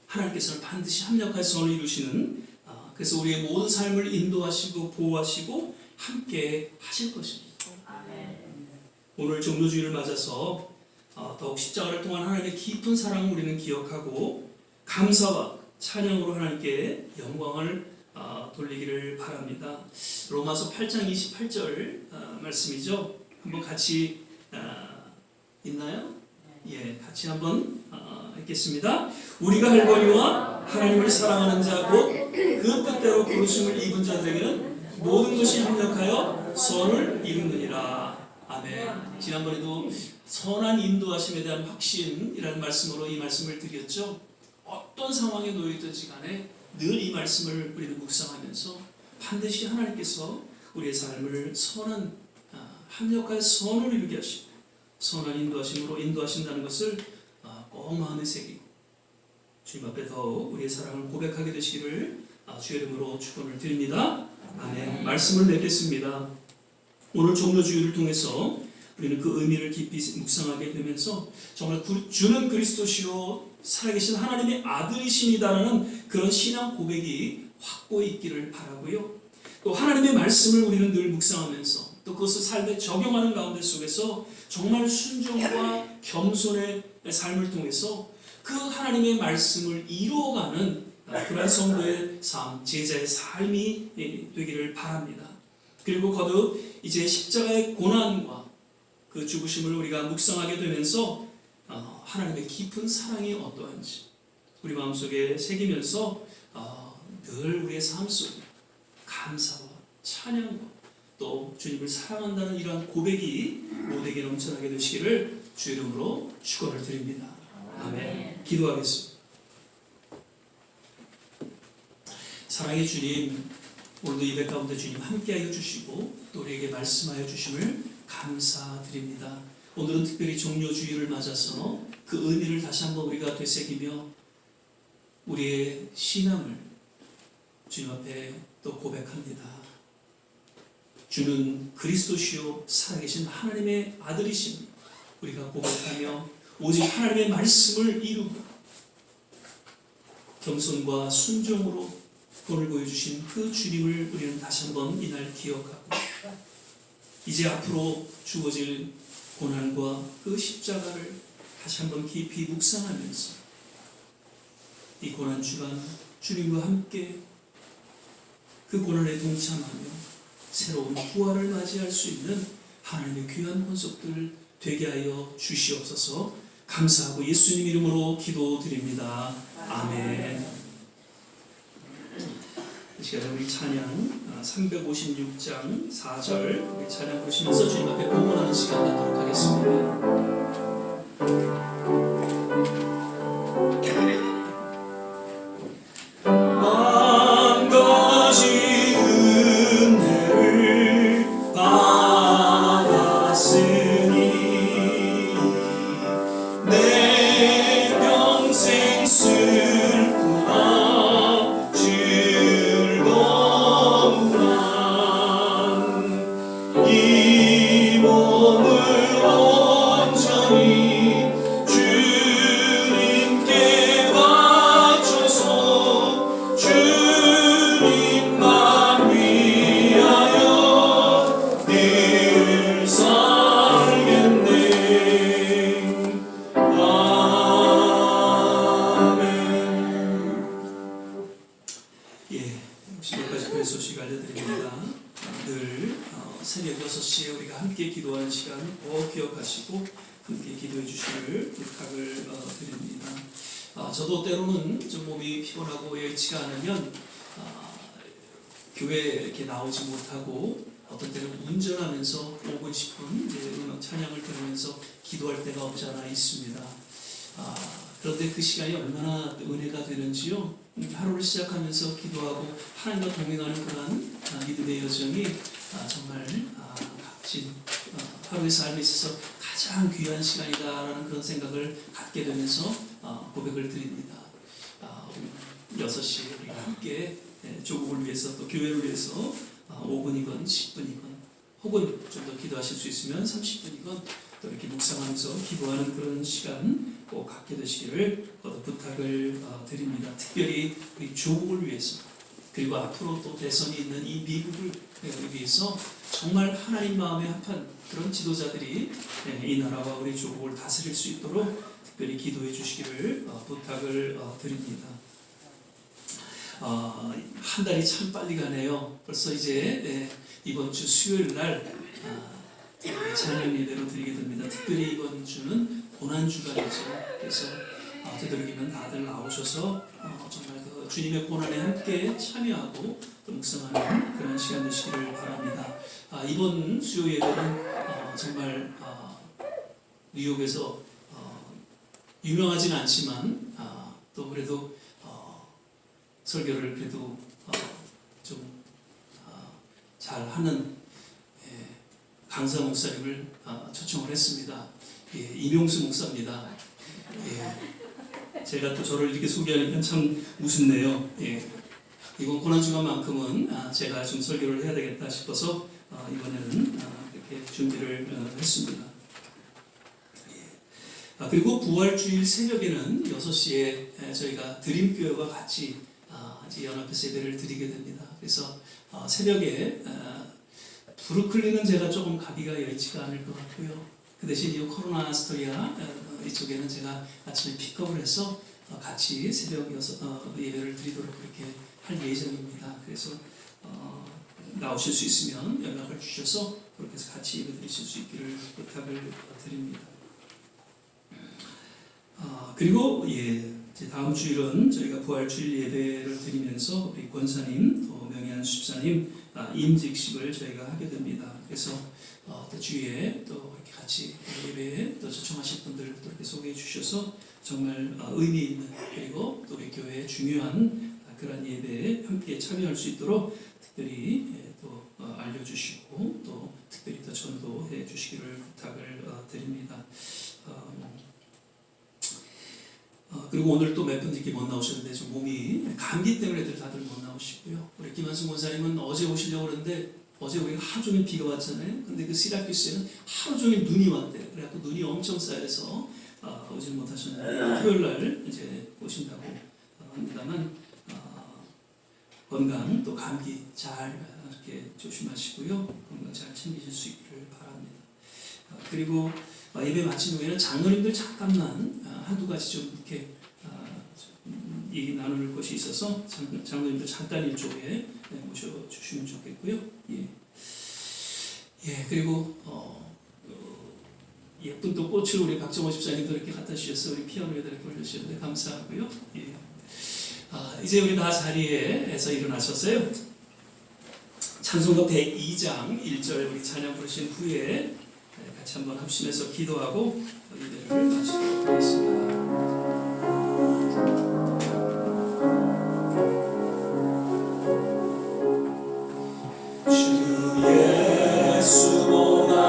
하나님께서는 반드시 합력할 선을 이루시는 그래서 우리의 모든 삶을 인도하시고 보호하시고 함께 하실 것입니다. 오늘 종료주의를 맞아서 더욱 십자가를 통한 하나님의 깊은 사랑을 우리는 기억하고 감사와 찬양으로 하나님께 영광을 돌리기를 바랍니다. 로마서 8장 28절 말씀이죠. 한번 같이 있나요? 예, 같이 한번 읽겠습니다. 우리가 할거니와 하나님을 사랑하는 자 곧 그 뜻대로 부르심을 입은 자들에게는 모든 것이 합력하여 선을 이루느니라. 아멘. 지난번에도 선한 인도하심에 대한 확신이라는 말씀으로 이 말씀을 드렸죠. 어떤 상황에 놓여있든지 간에 늘 이 말씀을 우리는 묵상하면서 반드시 하나님께서 우리의 삶을 선한 합력할 선을 이루게 하시고 선한 인도하심으로 인도하신다는 것을 꼭 마음에 새기고 주님 앞에 더욱 우리의 사랑을 고백하게 되시기를 주의 이름으로 축원을 드립니다. 아멘. 말씀을 맺겠습니다. 오늘 종료주의를 통해서 우리는 그 의미를 깊이 묵상하게 되면서 정말 주는 그리스도시요 살아계신 하나님의 아들이십니다라는 그런 신앙 고백이 확고히 있기를 바라고요. 또 하나님의 말씀을 우리는 늘 묵상하면서 또 그것을 삶에 적용하는 가운데 속에서 정말 순종과 겸손의 삶을 통해서 그 하나님의 말씀을 이루어가는 그런 성도의 삶, 제자의 삶이 되기를 바랍니다. 그리고 거듭 이제 십자가의 고난과 그 죽으심을 우리가 묵상하게 되면서 하나님의 깊은 사랑이 어떠한지 우리 마음속에 새기면서 늘 우리의 삶 속에 감사와 찬양과 또 주님을 사랑한다는 이러한 고백이 모두에게 넘쳐나게 되시기를 주 이름으로 축원을 드립니다. 아멘. 기도하겠습니다. 사랑의 주님, 오늘도 예배 가운데 주님 함께하여 주시고 또 우리에게 말씀하여 주심을 감사드립니다. 오늘은 특별히 종료주일을 맞아서 그 의미를 다시 한번 우리가 되새기며 우리의 신앙을 주님 앞에 또 고백합니다. 주는 그리스도시요 살아계신 하나님의 아들이심 우리가 고백하며 오직 하나님의 말씀을 이루고 겸손과 순종으로 본을 보여주신 그 주님을 우리는 다시 한번 이날 기억하고 이제 앞으로 주어질 고난과 그 십자가를 다시 한번 깊이 묵상하면서 이 고난주간 주님과 함께 그 고난에 동참하며 새로운 부활을 맞이할 수 있는 하나님의 귀한 권속들 되게 하여 주시옵소서. 감사하고 예수님 이름으로 기도드립니다. 아멘. 이 시간에 우리 찬양 356장 4절 우리 찬양 부르시면서 주님 앞에 공헌하는 시간 갖도록 하겠습니다. 새벽 6시에 우리가 함께 기도하는 시간 꼭 기억하시고 함께 기도해 주시기를 부탁을 드립니다. 저도 때로는 좀 몸이 피곤하고 여의치가 않으면 교회에 이렇게 나오지 못하고 어떤 때는 운전하면서 5분 10분 이제 음악 찬양을 들으면서 기도할 때가 없지 않아 있습니다. 그런데 그 시간이 얼마나 은혜가 되는지요. 하루를 시작하면서 기도하고 하나님과 동행하는 그런 믿음의 여정이 정말 값진 하루의 삶에 있어서 가장 귀한 시간이다라는 그런 생각을 갖게 되면서 고백을 드립니다. 6시에 우리가 함께 조국을 위해서 또 교회를 위해서 5분이건 10분이건 혹은 좀 더 기도하실 수 있으면 30분이건 또 이렇게 묵상하면서 기도하는 그런 시간 꼭 갖게 되시기를 부탁을 드립니다. 특별히 우리 조국을 위해서 그리고 앞으로 또 대선이 있는 이 미국을 위해서 정말 하나님 마음에 합한 그런 지도자들이 이 나라와 우리 조국을 다스릴 수 있도록 특별히 기도해 주시기를 부탁을 드립니다. 한 달이 참 빨리 가네요. 벌써 이제 이번 주 수요일 날 찬양 예배로 드리게 됩니다. 특별히 이번 주는 고난주간이죠. 그래서 되도록이면 다들 나오셔서 정말 그 주님의 고난에 함께 참여하고 또 묵상하는 그런 시간 되시기를 바랍니다. 이번 수요 예배는 정말 뉴욕에서 유명하진 않지만 또 그래도 설교를 그래도 좀 잘하는 강사 목사님을 초청을 했습니다. 이명수 목사입니다. 제가 또 저를 이렇게 소개하니까 참 우습네요. 이번 고난주간만큼은 제가 좀 설교를 해야 되겠다 싶어서 이번에는 이렇게 준비를 했습니다. 그리고 부활주일 새벽에는 6시에 저희가 드림교회와 같이 연합해서 예배를 드리게 됩니다. 그래서 새벽에 브루클린은 제가 조금 가기가 여의치가 않을 것 같고요. 그 대신 이 코로나 아스토리아 이쪽에는 제가 아침에 픽업을 해서 같이 새벽 예배를 드리도록 그렇게 할 예정입니다. 그래서 나오실 수 있으면 연락을 주셔서 그렇게 해서 같이 예배 드리실 수 있기를 부탁을 드립니다. 그리고 다음 주일은 저희가 부활주일 예배를 드리면서 우리 권사님, 또 명예한 집사님 임직식을 저희가 하게 됩니다. 그래서 또 주위에 또 이렇게 같이 예배에 또 초청하실 분들 또 이렇게 소개해 주셔서 정말 의미 있는 그리고 또 우리 교회의 중요한 그런 예배에 함께 참여할 수 있도록 특별히 또 알려주시고 또 특별히 더 전도해 주시기를 부탁을 드립니다. 그리고 오늘 또 몇 분 이렇게 못 나오셨는데 좀 몸이 감기 때문에 다들 못 나오시고요. 우리 김한승 원사님은 어제 오시려고 그러는데 어제 우리가 하루 종일 비가 왔잖아요. 근데 그 시라큐스에는 하루 종일 눈이 왔대요. 그래갖고 눈이 엄청 쌓여서 오지 못하셨는데 토요일 날 이제 오신다고 합니다만 건강 또 감기 잘 이렇게 조심하시고요. 건강 잘 챙기실 수 있기를 바랍니다. 그리고 예배 마친 후에는 장로님들 잠깐만 한두 가지 좀 이렇게 얘기 나눌 것이 있어서 장로님들 잠깐 이쪽에 모셔주시면 좋겠고요. 그리고 예쁜 또 꽃을 우리 박정호 집사님도 이렇게 갖다 주셔서 우리 피아노에다 이렇게 올려주셨는데 감사하고요. 이제 우리 다 자리에서 일어나셨어요. 찬송가 102장 1절 우리 찬양 부르신 후에 같이 한번 합심해서 기도하고 예배를 마치도록 하겠습니다. 주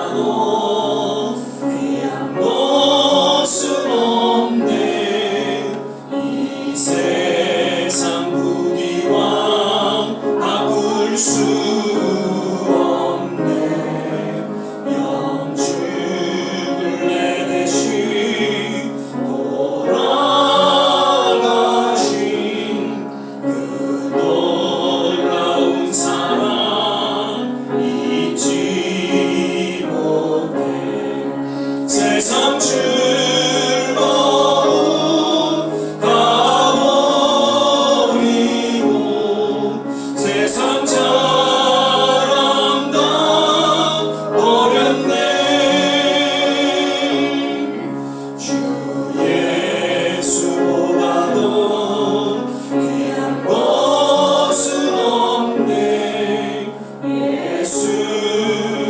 예수보다도 귀한 것은 없네. 이 세상 부귀와 바꿀 수 없네. 영주를 내 대신 돌아가신 그 놀라운 사랑 잊지 못해. 세상 즐거움 다 버리고 세상 자랑 다 버렸네. 주 예수보다도 귀한 것은 없네.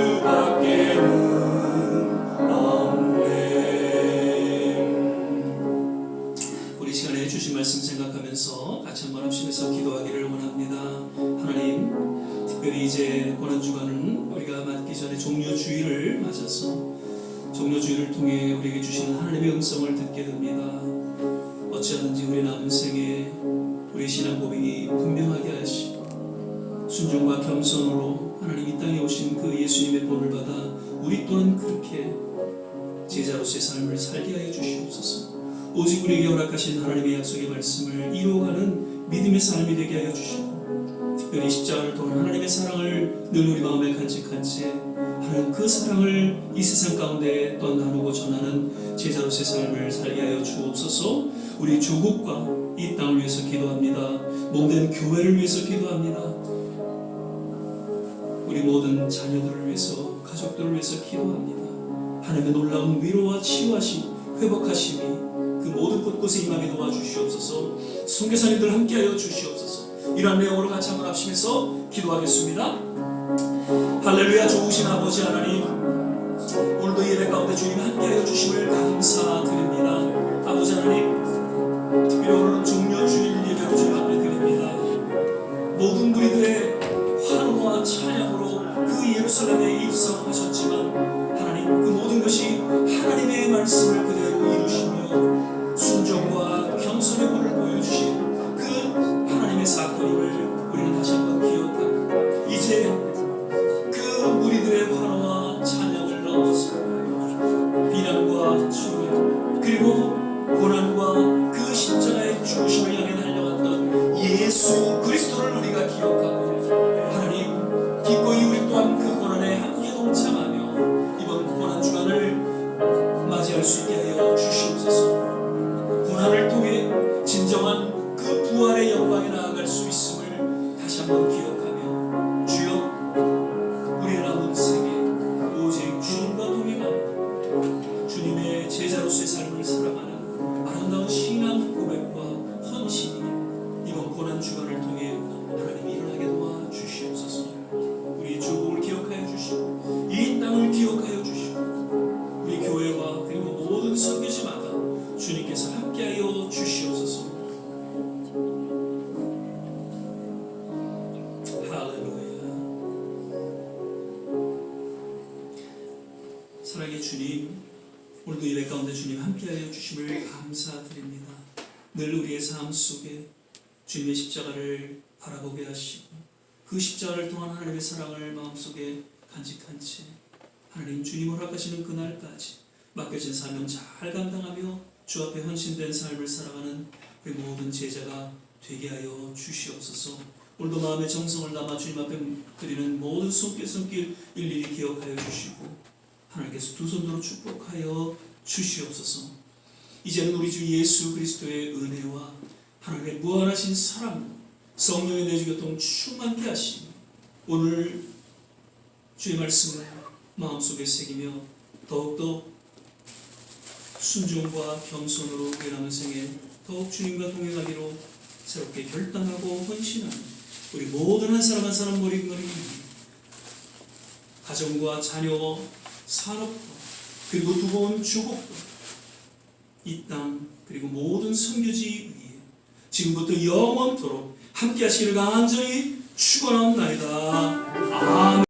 예수밖에는 없네. 우리 시간에 주신 말씀 생각하면서 같이 한번 합심해서 기도하기를 원합니다. 하나님, 특별히 이제 고난주간은 우리가 맞기 전에 종료주일을 맞아서 종료주일을 통해 우리에게 주시는 하나님의 음성을 듣게 됩니다. 어찌하든지 우리 남은 생에 우리 신앙 고백이 분명하게 하시고 순종과 겸손으로 하나님 이 땅에 오신 그 예수님의 본을 받아 우리 또한 그렇게 제자로서의 삶을 살게 하여 주시옵소서. 오직 우리에게 허락하신 하나님의 약속의 말씀을 이루어가는 믿음의 삶이 되게 하여 주시고 특별히 십자가를 통한 하나님의 사랑을 늘 우리 마음에 간직한 채 하나님 그 사랑을 이 세상 가운데 또 나누고 전하는 제자로서의 삶을 살게 하여 주옵소서. 우리 조국과 이 땅을 위해서 기도합니다. 몸된 교회를 위해서 기도합니다. 우리 모든 자녀들을 위해서 가족들을 위해서 기도합니다. 하나님의 놀라운 위로와 치유하심 회복하심이 그 모든 곳곳에 임하게 도와주시옵소서. 선교사님들 함께하여 주시옵소서. 이러한 내용으로 같이 한번 합심해서 기도하겠습니다. 할렐루야. 좋으신 아버지 하나님, 오늘도 예배 가운데 주님 함께하여 주심을 감사드립니다. 아버지 하나님, 특별히 오늘은 종료주일 예배로 주님 앞에 드립니다. 모든 무리들의 환호와 찬양으로 그 예루살렘에 입성하셨지만 하나님 그 모든 것이 하나님의 말씀을 그대로 이루시며 순종과 겸손의 본을 보여주신 그 하나님의 사건임을 우리는 다시 한번 기억하고 이제 그 무리들의 환호와 찬양을 넘어서 비난과 죽음 그리고 고난과 그 십자가의 죽으심을 향해 달려갔던 예수 그리스도를 우리가 기억하고 하나님 기꺼이 우리 또한 그 고난에 함께 동참하며 이번 고난 주간을 맞이할 수 있게 하여 주시옵소서. 고난을 통해 진정한 그 부활의 영광에 나아갈 수 있음을 다시 한번 기억하며 주여 우리의 남은 생에 오직 주님과 동행하며 주님의 제자로서의 삶을 살아가는 아름다운 신앙 고백과 헌신이 이번 고난 주간을 통해 하나님이 일어나게 도와주시옵소서. 우리 조국을 기억하여 주시고 이 땅을 기억하여 주시고 우리 교회와 그리고 모든 선교지마다 주님께서 함께하여 주시옵소서. 주님, 오늘도 예배 가운데 주님 함께하여 주심을 감사드립니다. 늘 우리의 삶 속에 주님의 십자가를 바라보게 하시고 그 십자가를 통한 하나님의 사랑을 마음속에 간직한 채 하나님 주님 허락하시는 그날까지 맡겨진 사명 잘 감당하며 주 앞에 헌신된 삶을 살아가는 우리 모든 제자가 되게 하여 주시옵소서. 오늘도 마음의 정성을 담아 주님 앞에 드리는 모든 손길 일일이 기억하여 주시고 하나님께서 두 손으로 축복하여 주시옵소서. 이제는 우리 주 예수 그리스도의 은혜와 하나님의 무한하신 사랑, 성령의 내주교통 충만케 하시니 오늘 주의 말씀을 마음속에 새기며 더욱더 순종과 겸손으로 우리 남은 생에 더욱 주님과 동행하기로 새롭게 결단하고 헌신하는 우리 모든 한 사람 한 사람 머리머리 가정과 자녀, 산업과 그리고 두고 온 주곡과 이 땅 그리고 모든 선교지 위에 지금부터 영원토록 함께 하시기를 간절히 축원하옵나이다. 아멘.